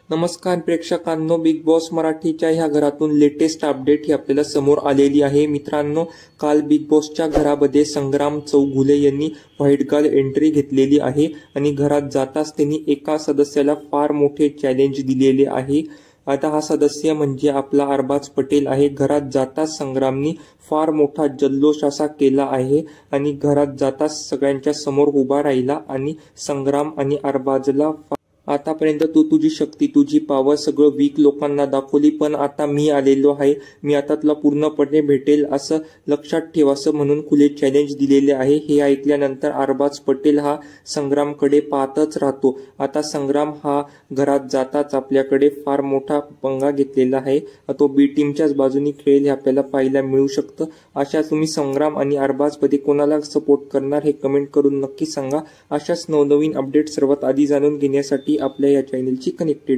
नमस्कार प्रेक्षकांनो, big boss मराठीच्या ह्या घरातून लेटेस्ट अपडेट ही आपल्याला समोर आलेली आहे। मित्रांनो, काल बिग बॉसच्या घरामध्ये संग्राम चौगुले यांनी व्हाईट गर्ल एंट्री घेतलेली आहे आणि घरात जाताच त्यांनी एका सदस्याला फार मोठे चॅलेंज दिलेले आहे। आता हा सदस्य म्हणजे आपला अरबाज पटेल आहे। घरात जाताच संग्रामनी फार मोठा जल्लोष असा केला आहे आणि घरात जाताच सगळ्यांच्या समोर उभा राहिला आणि संग्राम आणि अरबाजला आतापर्यंत तू तुझी शक्ती, तुझी पॉवर सगळं वीक लोकांना दाखवली, पण आता मी आलेलो आहे, मी आता तुला पूर्णपणे भेटेल असं लक्षात ठेव असं म्हणून खुले चॅलेंज दिलेले आहे। हे ऐकल्यानंतर अरबाज पटेल हा संग्रामकडे पाहतच राहतो। आता संग्राम हा घरात जाताच आपल्याकडे फार मोठा पंगा घेतलेला आहे, तो बी टीमच्याच बाजूने खेळेल हे आपल्याला पाहायला मिळू शकतं। अशा तुम्ही संग्राम आणि अरबाज मध्ये कोणाला सपोर्ट करणार हे कमेंट करून नक्की सांगा। अशाच नवनवीन अपडेट सर्वात आधी जाणून घेण्यासाठी आपल्या या चॅनलची कनेक्टेड